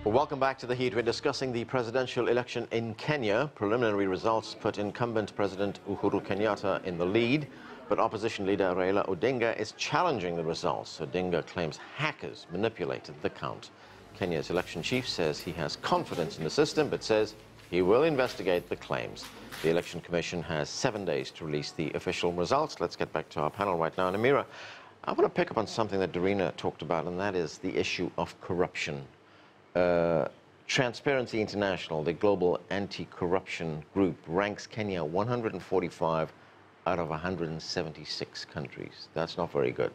Well, welcome back to The Heat. We're discussing the presidential election in Kenya. Preliminary results put incumbent President Uhuru Kenyatta in the lead, but opposition leader Raila Odinga is challenging the results. Odinga claims hackers manipulated the count. Kenya's election chief says he has confidence in the system, but says he will investigate the claims. The Election Commission has 7 days to release the official results. Let's get back to our panel right now. And Emira, I want to pick up on something that Dorina talked about, and that is the issue of corruption. Transparency International, the global anti-corruption group, ranks Kenya 145 out of 176 countries. That's not very good.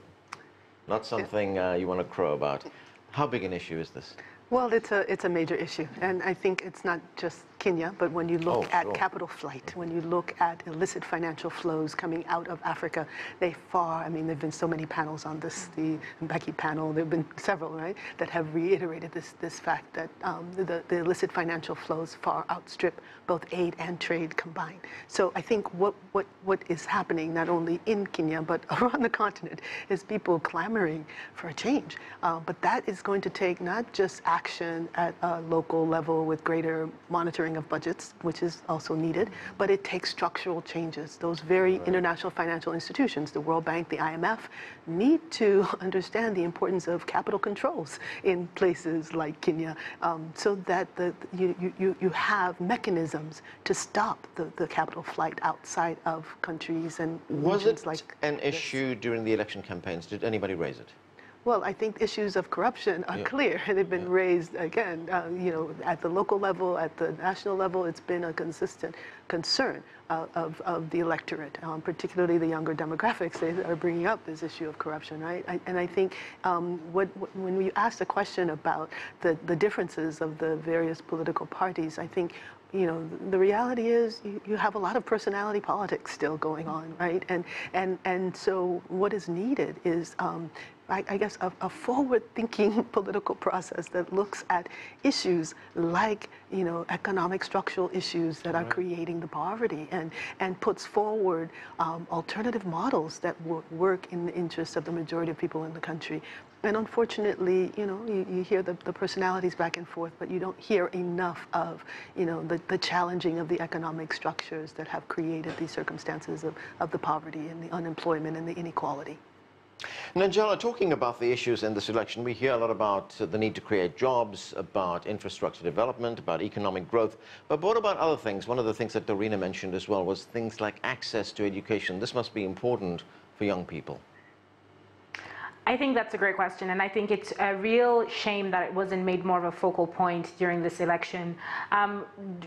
Not something you want to crow about. How big an issue is this? Well, it's a major issue, and I think it's not just Kenya, but when you look at capital flight, when you look at illicit financial flows coming out of Africa, there have been so many panels on this, the Bekoe panel, there have been several, right, that have reiterated this fact that the illicit financial flows far outstrip both aid and trade combined. So I think what is happening not only in Kenya, but around the continent, is people clamoring for a change. But that is going to take not just action at a local level with greater monitoring of budgets, which is also needed, but it takes structural changes. Those very international financial institutions, the World Bank, the IMF, need to understand the importance of capital controls in places like Kenya, so that you have mechanisms to stop the capital flight outside of countries and regions like this. Was it an issue during the election campaigns? Did anybody raise it? Well, I think issues of corruption are clear. They've been raised, again, at the local level, at the national level. It's been a consistent concern of the electorate, particularly the younger demographics. They are bringing up this issue of corruption, right? And I think when we ask the question about the differences of the various political parties, I think the reality is you have a lot of personality politics still going on, right? And so what is needed is I guess a forward-thinking political process that looks at issues like economic structural issues that are creating the poverty, and puts forward alternative models that work in the interest of the majority of people in the country. And unfortunately, you hear the personalities back and forth, but you don't hear enough of the challenging of the economic structures that have created these circumstances of the poverty and the unemployment and the inequality. Nanjala, talking about the issues in this election, we hear a lot about the need to create jobs, about infrastructure development, about economic growth. But what about other things? One of the things that Dorina mentioned as well was things like access to education. This must be important for young people. I think that's a great question, and I think it's a real shame that it wasn't made more of a focal point during this election.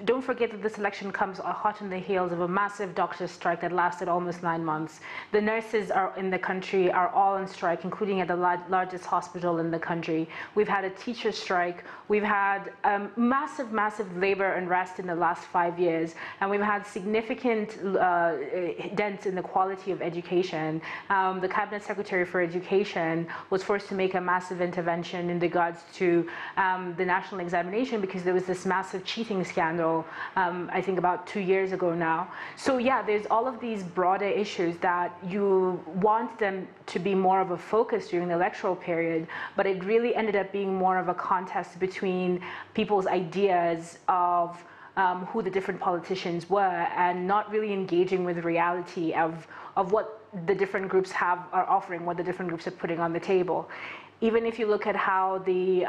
Don't forget that this election comes hot on the heels of a massive doctor's strike that lasted almost 9 months. The nurses in the country are all on strike, including at the largest hospital in the country. We've had a teacher strike. We've had massive labor unrest in the last 5 years, and we've had significant dents in the quality of education. The Cabinet Secretary for Education was forced to make a massive intervention in regards to the national examination because there was this massive cheating scandal, I think about 2 years ago now. So yeah, there's all of these broader issues that you want them to be more of a focus during the electoral period, but it really ended up being more of a contest between people's ideas of who the different politicians were, and not really engaging with the reality of what the different groups are offering, what the different groups are putting on the table. Even if you look at how the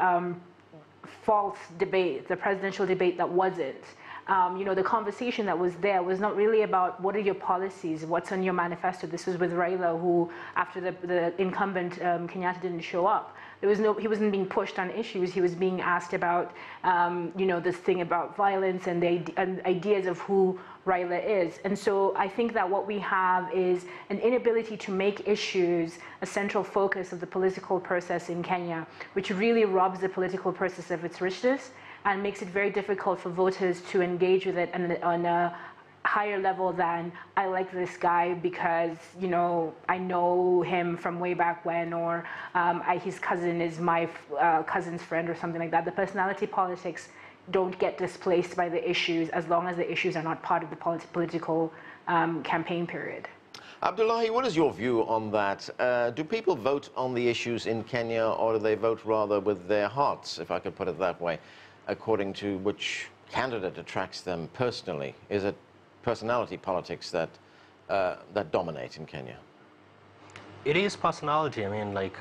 false debate, the presidential debate that wasn't, the conversation that was there was not really about what are your policies, what's on your manifesto. This was with Raila, who, after the incumbent Kenyatta didn't show up, he wasn't being pushed on issues. He was being asked about, this thing about violence and the ideas of who Raila is. And so I think that what we have is an inability to make issues a central focus of the political process in Kenya, which really robs the political process of its richness and makes it very difficult for voters to engage with it on a higher level than I like this guy because I know him from way back when, or his cousin is my cousin's friend or something like that. The personality politics don't get displaced by the issues as long as the issues are not part of the political campaign period. Abdullahi, what is your view on that? Do people vote on the issues in Kenya, or do they vote rather with their hearts, if I could put it that way, according to which candidate attracts them personally? Is it personality politics that dominate in Kenya? It is personality. I mean, like,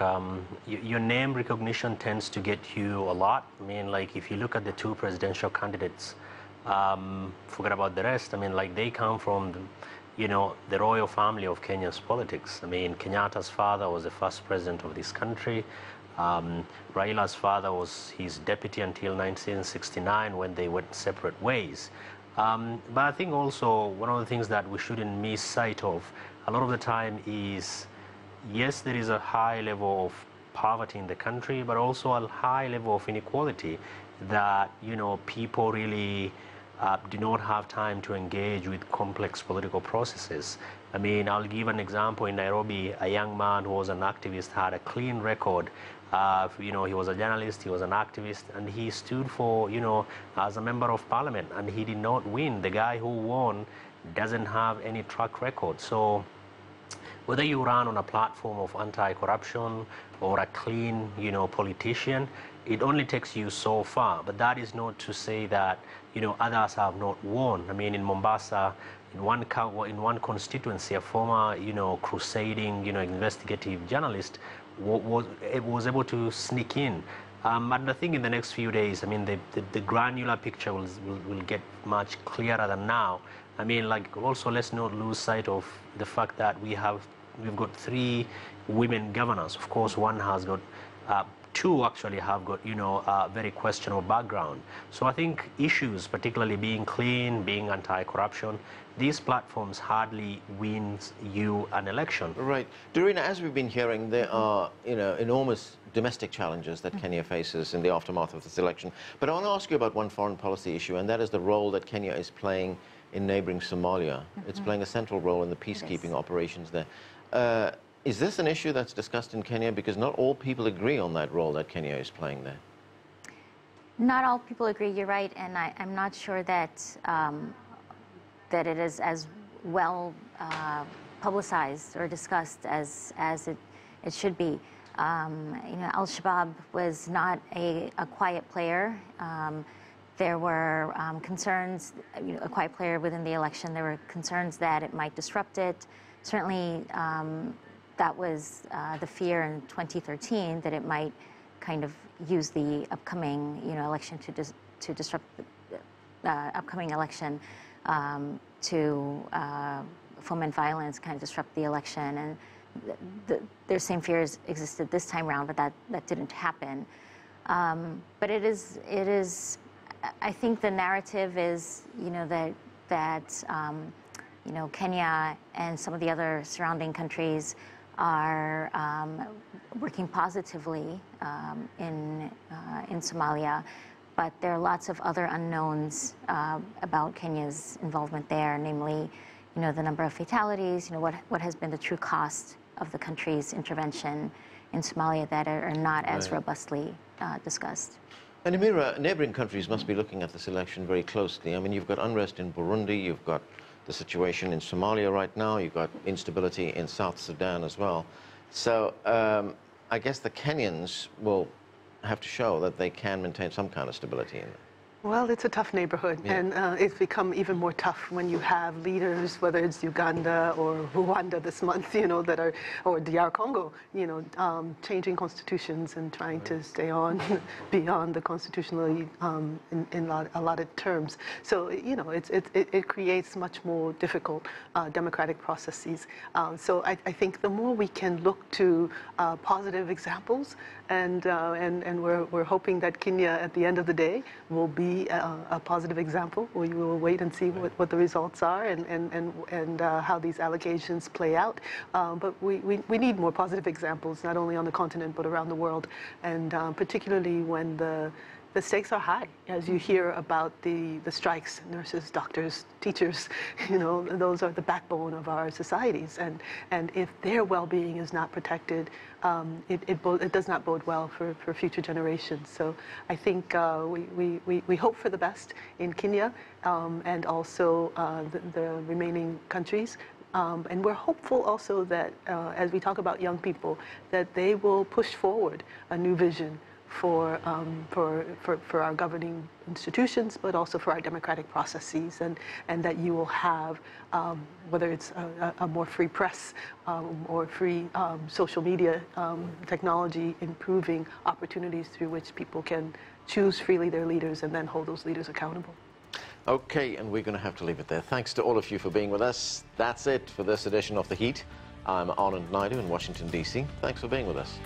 your name recognition tends to get you a lot. I mean, like, if you look at the two presidential candidates, forget about the rest. I mean, like, they come from the royal family of Kenya's politics. I mean, Kenyatta's father was the first president of this country. Raila's father was his deputy until 1969, when they went separate ways. But I think also one of the things that we shouldn't miss sight of a lot of the time is, yes, there is a high level of poverty in the country, but also a high level of inequality that, people really do not have time to engage with complex political processes. I mean, I'll give an example. In Nairobi, a young man who was an activist had a clean record. He was a journalist, he was an activist, and he stood for, as a member of parliament, and he did not win. The guy who won doesn't have any track record. So whether you run on a platform of anti-corruption or a clean, politician, it only takes you so far. But that is not to say that, others have not won. I mean, in Mombasa, in one constituency, a former, crusading, investigative journalist was able to sneak in. And I think in the next few days, I mean, the granular picture will get much clearer than now. I mean, like, also let's not lose sight of the fact that we've got 3 women governors. Of course, one has got, 2 actually have got, a very questionable background. So I think issues, particularly being clean, being anti-corruption, these platforms hardly wins you an election. Right. Dorina, as we've been hearing, there are, enormous domestic challenges that Kenya faces in the aftermath of this election. But I want to ask you about one foreign policy issue, and that is the role that Kenya is playing in neighboring Somalia. It's playing a central role in the peacekeeping operations there. Is this an issue that's discussed in Kenya? Because not all people agree on that role that Kenya is playing there. Not all people agree, you're right, and I'm not sure that that it is as well publicized or discussed as it should be. Al-Shabaab was not a quiet player. There were concerns, a quiet player within the election. There were concerns that it might disrupt it. Certainly, that was the fear in 2013, that it might kind of use the upcoming, election to disrupt the upcoming election, to foment violence, kind of disrupt the election. And their same fears existed this time around, but that didn't happen. But it is. I think the narrative is, that Kenya and some of the other surrounding countries are working positively in Somalia, but there are lots of other unknowns about Kenya's involvement there, namely, the number of fatalities, what has been the true cost of the country's intervention in Somalia that are not as robustly discussed. And Emira, neighboring countries must be looking at this election very closely. I mean, you've got unrest in Burundi, you've got the situation in Somalia right now, you've got instability in South Sudan as well. So I guess the Kenyans will have to show that they can maintain some kind of stability in it. Well, it's a tough neighborhood, and it's become even more tough when you have leaders, whether it's Uganda or Rwanda this month, that are, or DR Congo, changing constitutions and trying to stay on beyond the constitutionally in allotted terms. So, it creates much more difficult democratic processes. So I think the more we can look to positive examples, and we're hoping that Kenya, at the end of the day, will be a positive example. We will wait and see what the results are and how these allegations play out. But we need more positive examples, not only on the continent but around the world, and particularly when the stakes are high, as you hear about the strikes, nurses, doctors, teachers, those are the backbone of our societies. And if their well-being is not protected, it does not bode well for future generations. So I think we hope for the best in Kenya and also the remaining countries. And we're hopeful also that as we talk about young people, that they will push forward a new vision for our governing institutions, but also for our democratic processes, and that you will have, whether it's a more free press or free social media technology, improving opportunities through which people can choose freely their leaders and then hold those leaders accountable. Okay, and we're going to have to leave it there. Thanks to all of you for being with us. That's it for this edition of The Heat. I'm Anand Naidu in Washington, D.C. Thanks for being with us.